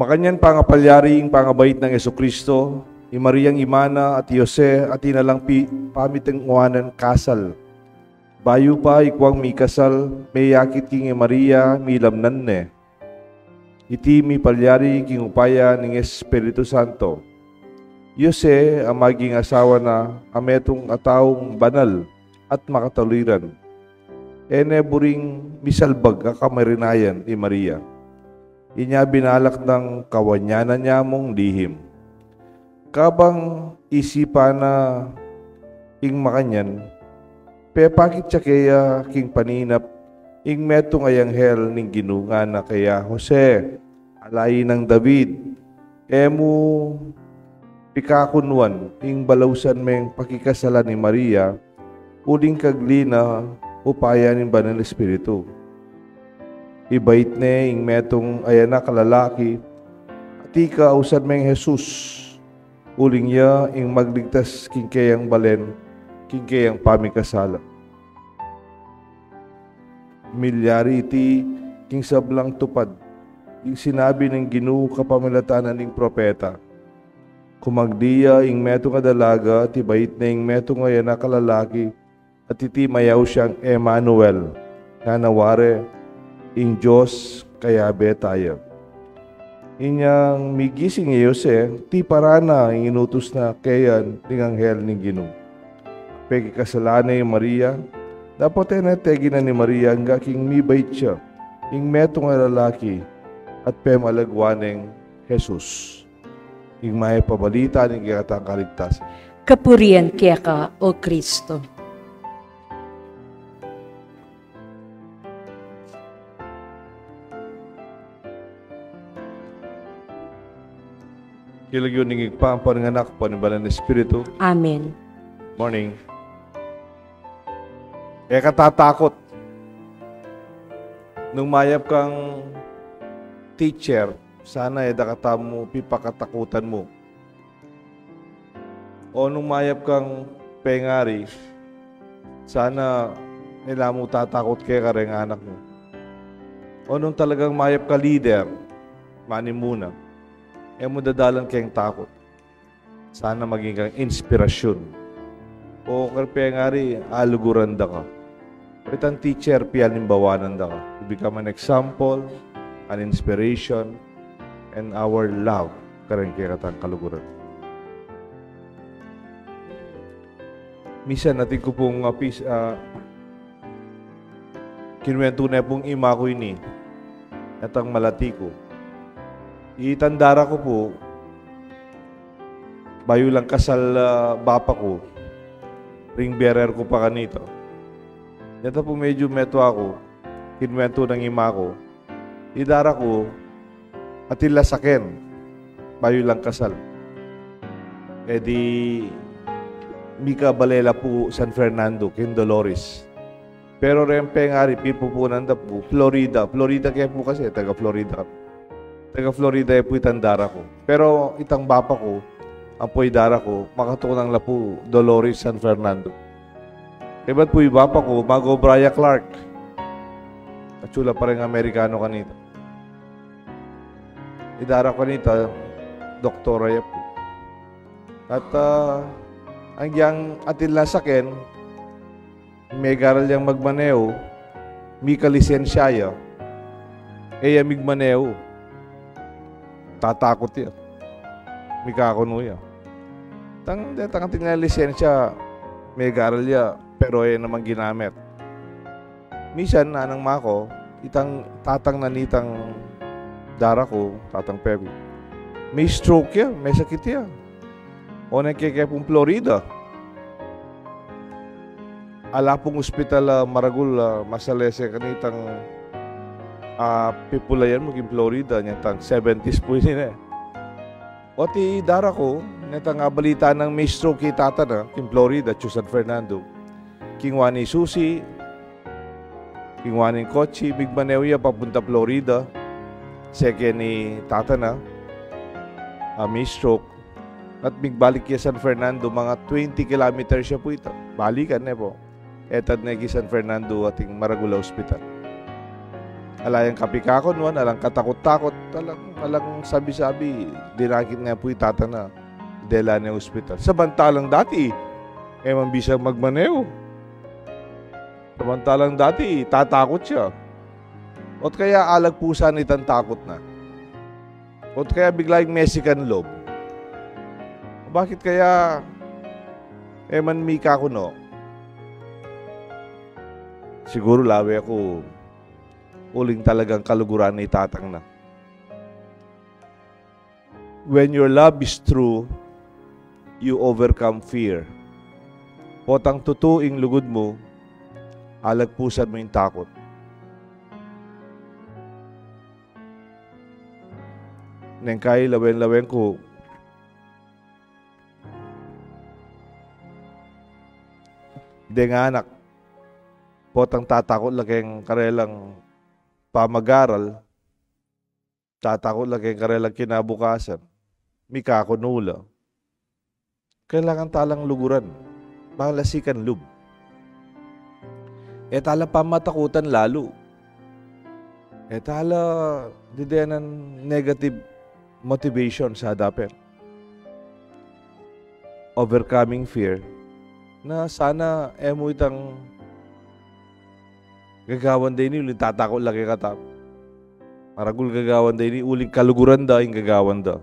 Makanyan pangapalyaring pangabait ng Jesucristo, ni Mariang Imana at Jose at inalang pamitang uwanan kasal. Bayo pa ikwang mi kasal, may yakit king Maria, mi lamnan ne. Iti mi palyari king upaya ng Espiritu Santo. Jose ang maging asawa na ametong ataong banal at makataliran. Ene buring misalbag akamarinayan ni Maria. Inya binalak ng kawanyanan niya mong lihim. Kabang isipa na ing makanyan, pepakit siya kaya king paninap, ing metong ayang hel ning ginunga na kaya Jose, alay ng David, emu pikakunwan, ing balawsan meng pakikasalan ni Maria, uling kaglina upaya ning Banal Espiritu. Ibait ne ing metong ayana kalalaki, at ika usad meng Jesus, uling niya ing magligtas king kayang balen, king kayang pamikasala. Milyari iti king sablang tupad, ing sinabi ng Ginoo kapamilatanan ning propeta. Kumagdiya ing metong adalaga, at ibait na ing metong ayana kalalaki, at iti mayaw siyang Emmanuel, na naware ing Diyos kaya betaya. Inyang migising ni Jose, ti parana ing inutos na kayan ning anghel ning Ginoo. Pegi kasalane ni Maria, dapat ay nategi na ni Maria hangga king mibait siya, ing metong lalaki, at pemalagwaneng Jesus. Ing may pabalita ning kikatang kaligtasan. Kapurian kaya ka, O Kristo. Kilagyo ning igpampan ng anak po ng Banal na Espiritu. Amen. Morning. Katatakot. Nung mayap kang teacher, sana dakata mo, pipakatakutan mo. O nung mayap kang pengari, sana nila mo tatakot kaya ka rin anak mo. O nung talagang mayap ka leader, mani muna. Mo dadalan kayong takot. Sana maging kang inspirasyon. O karpengari, aluguran da ka. Itang teacher, pialimbawanan da ka. To become an example, an inspiration, and our love. Karang kaya katang kaluguran. Minsan natin ko pong kinuwento na pong ima ko ini at ang malati ko. Itandara ko po, bayo lang kasal bapa ko, ring bearer ko pa kanito. Dito po medyo meto ako, kinwento ng ima ko, idara ko, at ilasaken, bayo lang kasal. E di, Mika Balela po, San Fernando, kin Dolores. Pero rempe nga rin, pipupunan da po, Florida. Florida kaya po kasi, taga Florida kami. Taga Florida po itandara ko. Pero itang bapa ko, ang po idara ko, makatunang la po Dolores San Fernando. Iba't po yung bapa ko, Mago Brian Clark. Katsula pa rin Amerikano kanito. Idara ko kanito, doktora po. At ang yang atin lasakin, may garal yang magmaneo, may kalisensya, migmaneo. Tatakot yan. May kakuno yan. Tang tingnan lisensya, may garal ya, pero naman ginamit. Minsan, anang mako, itang tatang nanitang dara ko, tatang pebi. May stroke yan, may sakit yan. O nakikaya pong Florida. Ala pong ospital Maragul, masalese kanitang pipulayan mo kin Florida, nitang 70s po yun eh. O ti dara ko, nitang balita ng may stroke kitata na, kin Florida, San Fernando. Kingwani susi, kingwani kotsi, big manewya, papunta Florida. Second ni tata na, may stroke. At bigbalik kaya San Fernando, mga 20 kilometers siya po ito. Balikan na po. Etad na San Fernando ating Maragula Hospital. Alayang kapikakon wan, alang katakot-takot, alang sabi-sabi, dinakit nga po itata na dela ng ospital. Samantalang dati, mambisang magmaneho. Samantalang dati, tatakot siya. Ot kaya alagpusan itang takot na. Ot kaya biglang Mexican love. Bakit kaya manmika ko no? Siguro lawi ako uling talagang kaluguran ni tatang na. When your love is true, you overcome fear. Potang tutuing lugod mo, alagpusan mo yung takot. Neng kay lawen-lawen ko, di nga anak, potang tatakot laging karelang pamagaral, tatakot laging karelang kinabukasan, mika ko nula. Kailangan talang luguran, malasikan lub. Tala pamatakutan lalo. Tala didenan negative motivation sa hadapan. Overcoming fear na sana mo itang gagawan din uling tatakot lagi katap. Maragul gagawan din uling kaluguran da yung gagawan da.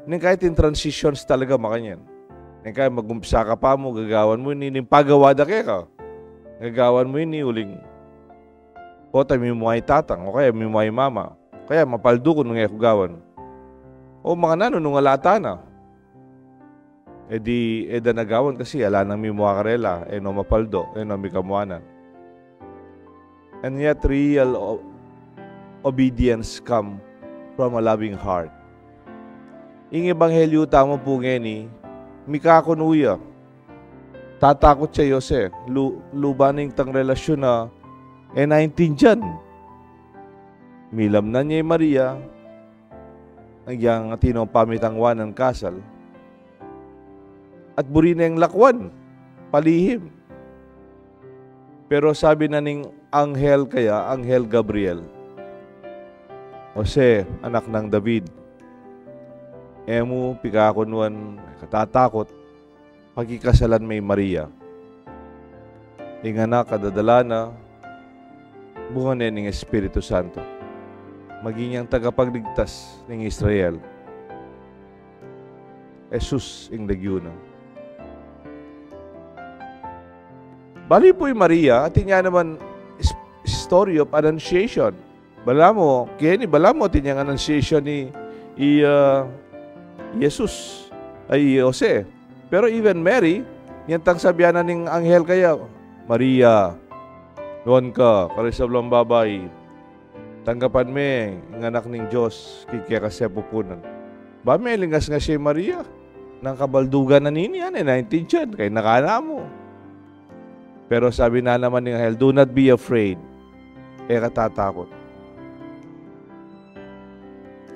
Nang kahit in transitions talaga makanyan. Nang kahit mag-umpisa ka pa mo, gagawan mo ini pagawa da kaya ka. Gagawan mo ini uling pota mimuhay tatang o kaya mimuhay mama. Kaya mapaldo ko nung gawan. O mga nano nung alata na. Eda nagawan kasi ala nang mimuha karela. No mapaldo. No mikamuanan. And yet real obedience come from a loving heart. Ing ebanghelyo tamo po ngeni, mikakunuya. Tatakot siya Jose. Lubaning tang relasyon na 19 dyan. Milam na niya Maria. Nagyang tinong pamitangwan ng kasal. At buri na yung lakwan. Palihim. Pero sabi na ning Anghel kaya, Anghel Gabriel. Jose, anak ng David. Emu, pikakunwan, katatakot, pagkikasalan may Maria. Ingana, kadadala na, buhanin ng Espiritu Santo. Maging ang tagapagligtas ng Israel. Jesus ing nagyuna. Bali po yung Maria, at niya naman story of Annunciation. Bala mo, tinyang Annunciation ni Jesus, ay Jose. Pero even Mary, yan tang sabihan na ng anghel kaya, Maria, doon ka, karisablang babay, tanggapan me, ang anak ng Diyos, kikya kasi pupunan. Ba may lingas nga si Maria, nang kabaldugan na nini yan, 19 dyan, kaya nakana mo. Pero sabi na naman ng anghel, do not be afraid, katatakot.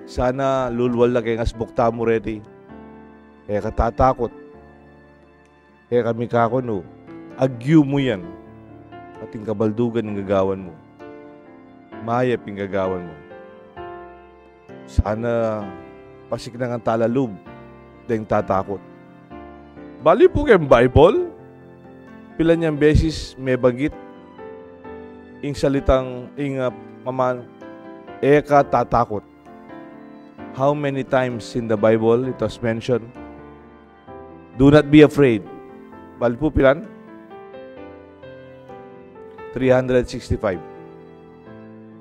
Sana lulwal na kayo ngasbukta mo ready, katatakot. Kami kakuno, agyu mo yan, ating kabaldugan ng gagawan mo. Mayap yung gagawan mo. Sana pasik na ng talalub dahil tatakot. Bali po kayong Bible, pila niyang beses may bagit ing salitang maman, tatakot. How many times in the Bible it was mentioned, do not be afraid. Bali po pilan? 365.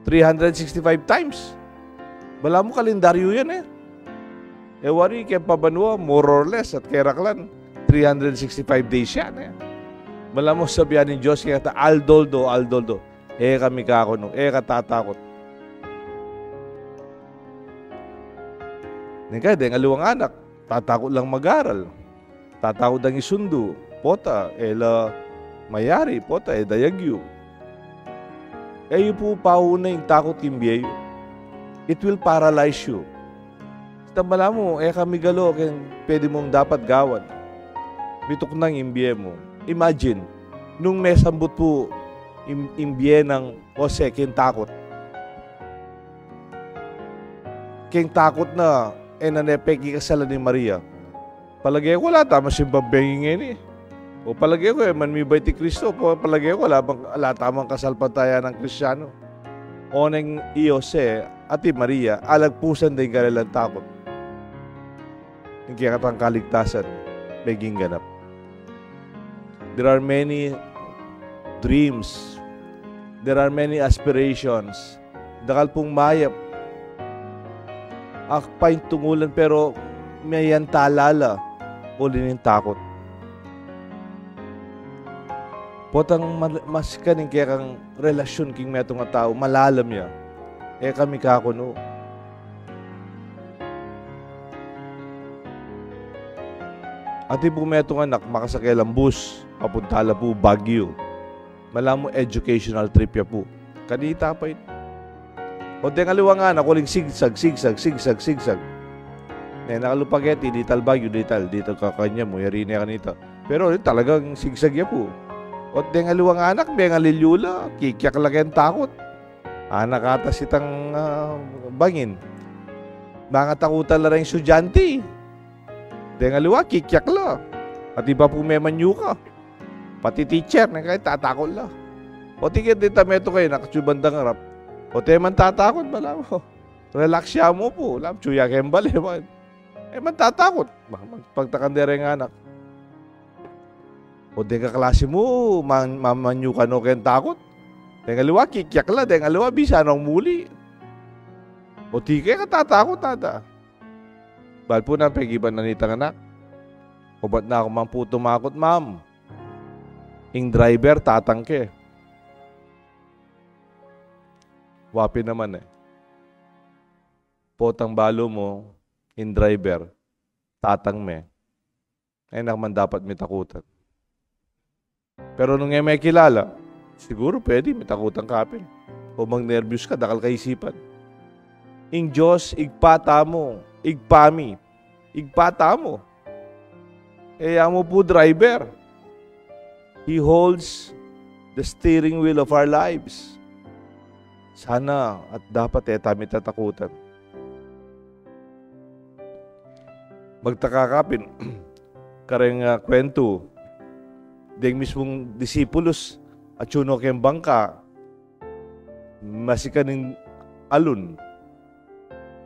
365 times. Bala mo kalendaryo yan wari kaya pabanwa, more or less, at kaya raklan, 365 days yan Bala mo sabihan ni Diyos, kaya aldoldo. Kami kakuno, katatakot. Kaya dahil aluwang anak, tatakot lang mag-aral. Tatakot ang isundo. Pota, mayari, pota, dayagyo. Kayo po pauna yung takot imbiyayo. It will paralyze you. Tambala mo, kami galo, kaya pwede mong dapat gawan. Bitok nang imbiye mo. Imagine, nung may sambut po imbiye ng Jose, kin takot. Keng takot na, nanepeki kasalan ni Maria. Palagay ko wala, tama simbabengin ngayon eh. O palagay ko manmibay ti Kristo. Palagay ko wala tamang kasalpatayan ng Kristiyano. O nang Iyose at Maria, alagpusan din kanilang takot. Hindi katang kaligtasan, maging ganap. There are many dreams. There are many aspirations. Dakal pong mayap. Akpay tungulan pero may talala. Uli ng takot. Potang mas kaning kaya kang relasyon king metong nga tao, malalam niya. Kami kakuno. At po metong anak, makasakay lang bus, papuntala po Baguio. Malamo educational trip ya po. Kanita pa ito. O di nga liwang anak, kuling sigsag. Nakalupageti, dital Baguio, dito kakanya mo, yari niya kanita. Pero talagang sigsag ya po. O di nga liwang anak, may nga lilyula, kikyak lang yung takot. Anak ata sitang bangin. Mga takutan lang yung estudyante. Di nga liwa, kikyak lang. At iba po may manyu ka. Pati teacher, kahit tatakot lang. O tigit dito meto kayo, nakachubandang harap. O tayo man tatakot, bala mo. Relax siya mo po. Alam, chuya kembal man tatakot. Pagtakandera yung anak. O di ka klase mo, mamanyu ka no kayong takot. Di nga liwa, kikyak la. Di nga liwa, bisa nang muli. O di ka tatakot, tata. Bahal po na, pegiban na nitang anak. O ba't na ako man po tumakot, ma'am? Ing driver, tatangke. Wapi naman Potang balo mo, in driver, tatang me. Naman dapat may takutan. Pero nung may kilala, siguro pwede may takutan kapin. O mag-nervous ka, dakal kaisipan. Ing Diyos, igpata mo, igpami, igpata mo. Mo po driver. He holds the steering wheel of our lives. Sana at dapat tami tatakutan. Magtakakapin, kareng kwento, ding mismong disipulos at yuno kayong bangka, masikaning alun,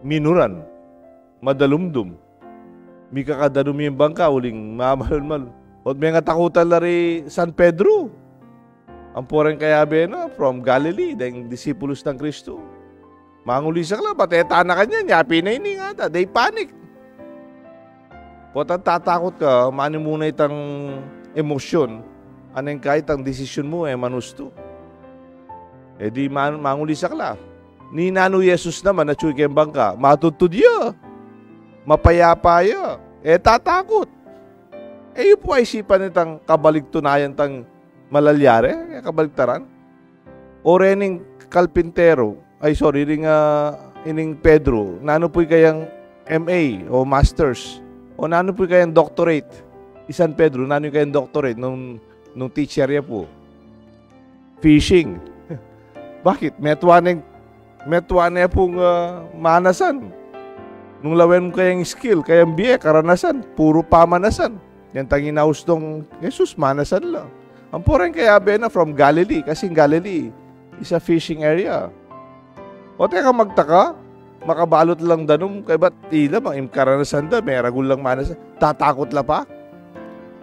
minuran, madalumdum, may kakadalum yung bangka, uling mamalun-malun. At may nga takutan lari San Pedro. Ang porang kayabe from Galilee, dahil disipulos ng Kristo. Mangulisak lang, pateta na kanya, nyapi na ini nga, they panic. Potang tatakot ka, mani muna itang emosyon, anong kahit ang desisyon mo manusto. Di mangulisak lang. Ni Nano Jesus naman, na chuy kayong bangka, matutudya, mapayapaya, tatakot. Yun po ay isipan itang kabaligtunayan tang malalyare, kabaligtaran. O rening kalpintero, ining Pedro, nano po'y kayang MA o Masters, o nano po'y kayang doctorate. Isan Pedro, nano kayang doctorate nung teacher niya po. Fishing. Bakit? Metwa niya pong manasan. Nung lawen mo kayang skill, kayang biye, karanasan, puro pamanasan. Yan tanging naustong Jesus, manasan lang. Ang porang kaya na from Galilee, kasi Galilee is a fishing area. O teka magtaka, makabalot lang danum, kaya ba't tila, karanasan da, may ragul lang manasan. Tatakot la pa?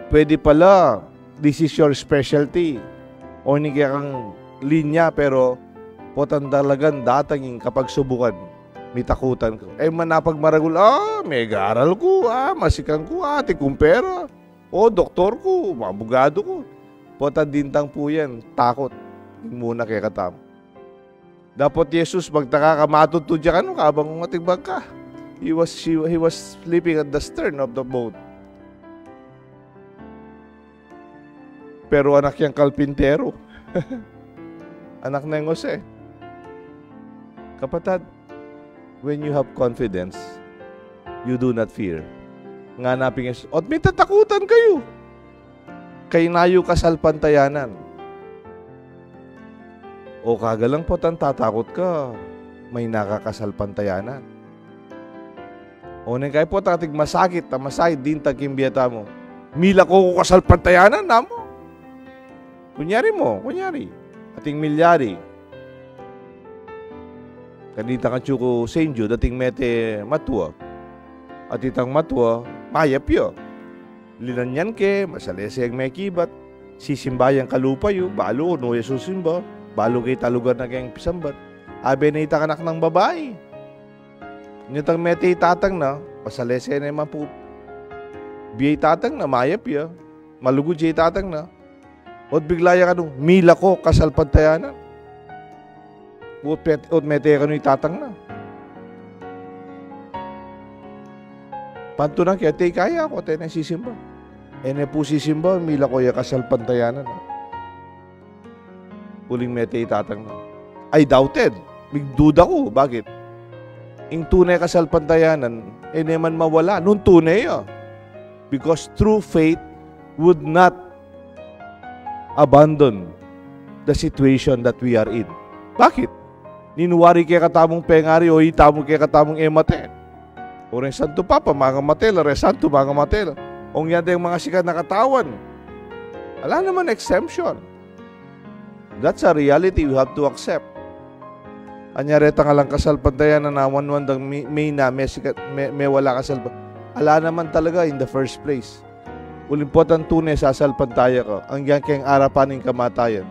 Pwede pala, this is your specialty. O hindi kaya kang linya, pero potandalagan datangin kapag subukan. May takutan ko. Manapag maragul, may garal ko, masikan ko, ati kumpera. Doktor ko, abogado ko. Potandintang po yan, takot. Muna kay katam. Dapat Jesus, magtaka ka, matutudya ka kabang matigbag ka. He was sleeping at the stern of the boat. Pero anak yang kalpintero. Anak na yung Jose. Kapatid, when you have confidence, you do not fear. Nga naping Jesus, at may tatakutan kayo. Kay nayo kasalpantayanan. O kagalang po tatakot ka, may nakakasalpantayanan. O nang kaya po tatig masakit din tagkimbiyata mo. Mila ko kasal pantayanan na mo. Kunyari. Ating milyari. Kanita ka chuko senjo, dating mete matua. At itang matua, mayap yo. Linanyan ke, masalese ang may kibat. Sisimbayang kalupayo, balo no yesusimba. Balo kay talugan na kayang pisambat. Abe na itakanak ng babae. Nitang mete itatang na, masalese na yung mapu. Biyay tatang na, mayap yo. Malugod siya itatang na. Ot biglaya ka nung, mila ko, kasal pantayanan. Ot mete ka nung itatang na. Panto na kaya, te kaya ako, te na sisimba. Ene po sisimba, mila ko ya kasal pantayanan. Uling mete itatang na. I doubted. Bigduda ko. Bakit? Ing tunay kasal pantayanan, ene man mawala. Nung tunay ya. Because true faith would not abandon the situation that we are in. Bakit? Ninuwari kaya katamong pengari o itamong kaya katamong emate. O rin santo papa, mga matela, rin santo, mga matela. O yan yung mga sikat na katawan. Wala naman exemption. That's a reality we have to accept. Anyareta nga lang kasal pantayan na nawan-wandang may wala kasal pantayan. Wala naman talaga in the first place. Ulimpotan tunay sa salpantaya ko, ang yan kayong arapaning kamatayan.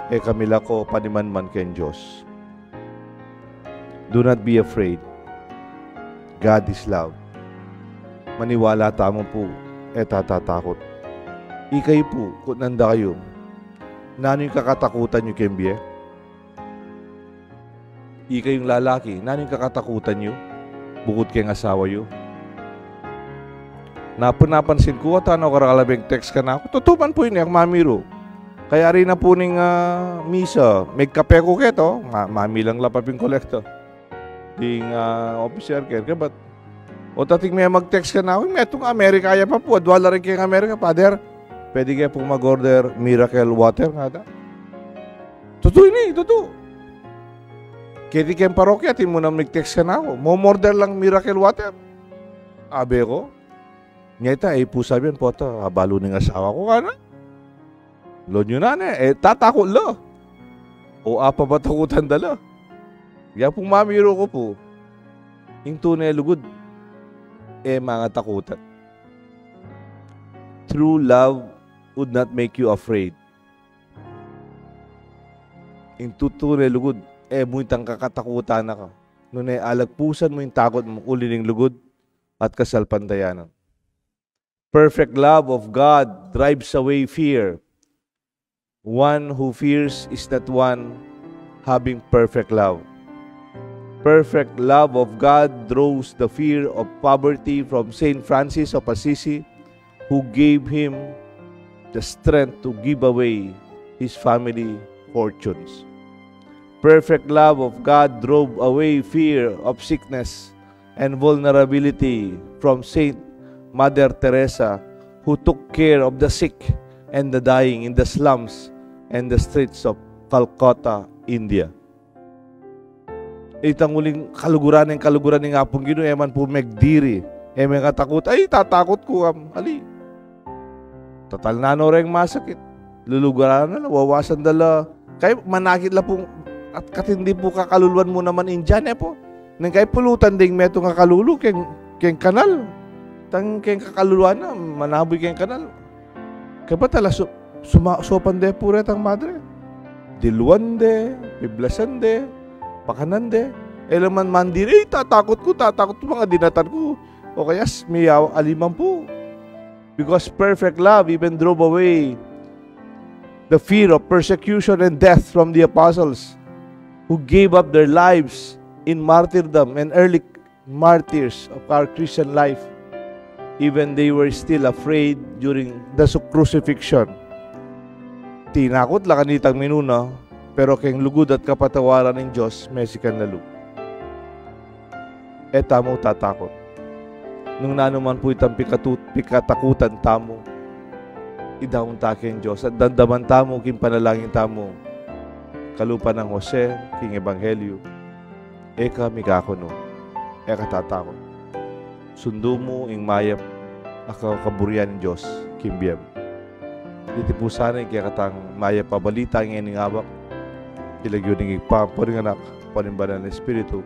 Kamila ko, paniman-man kayong Diyos. Do not be afraid. God is love. Maniwala tamo po, tatatakot. Ikay po, kung nanda kayo, nano yung kakatakutan nyo kembye? Ikay yung lalaki, nano yung kakatakutan nyo? Bukod kayong asawa nyo? Napansin ko at ano karakalabing text ka na ako. Tutupan po yun ang mamiro. Kaya rin na po ning misa. May kape ko keto. Mami lang lapaping kolekto. Ding officer care. Ba't? O tating may mag-text ka na ako. May itong Amerika. Kaya pa po. Adwala rin kayong Amerika. Father, pwede kayo pong mag-order miracle water. Nga da. Totoo yun eh. Totoo. Kaya di kayong parokya. Tin mo na mag-text ka na ako. Mo-order lang miracle water. Abe ko. Ngayon po sabihin po ito, balo ng asawa ko ka na. Lo nyo na tatakot lo. O apa ba takutan dala? Kaya pong mamiro ko po, yung tunay lugod, mga takutan. True love would not make you afraid. Yung tunay lugod, muitang kakatakutan na ka. Nung alagpusan mo yung takot mo, ulining lugod at kasalpantayanan. Perfect love of God drives away fear. One who fears is not one having perfect love. Perfect love of God draws the fear of poverty from Saint Francis of Assisi, who gave him the strength to give away his family fortunes. Perfect love of God drove away fear of sickness and vulnerability from Saint Mother Teresa, who took care of the sick and the dying in the slums and the streets of Calcutta, India. Itang uling kaluguran ng apong Ginoo, eman po megdiri, may katakot, tatakot ko, ali. Total na rin masakit. Luluguran na, wawasan dala. Kaya manakit la pong, at katindi po kakaluluan mo naman Indian po. Nang kaya pulutan ding meto nga kalulu, keng kanal. Tang keng kakaluluan na, manaboy keng kanal. Kaya ba tala, sopan de puret ang madre. Diluan de, biblasan de, pakanan de. Elaman mandiri, tatakot ko mga dinatan ko. O kaya miyaw aliman po. Because perfect love even drove away the fear of persecution and death from the apostles who gave up their lives in martyrdom and early martyrs of our Christian life. Even they were still afraid during the crucifixion. Tinakot lang kanitang minuna, pero keng lugod at kapatawaran ng Diyos, mesikan na lug. Tamo tatakot. Nung nanuman po itang pikatakutan tamo, idawang takin Diyos, at dandaman tamo, king panalangin tamo, kalupa ng Jose, king Ebanghelyo, eka mikakuno, eka tatakot. Sundo mo ing mayap akaw kaburian ng Diyos, kimbiyem. Diti po sana kaya katang mayap pabalita ng ining abak. Ilagyo ng ipampo rin anak, panimbanan ng Espiritu,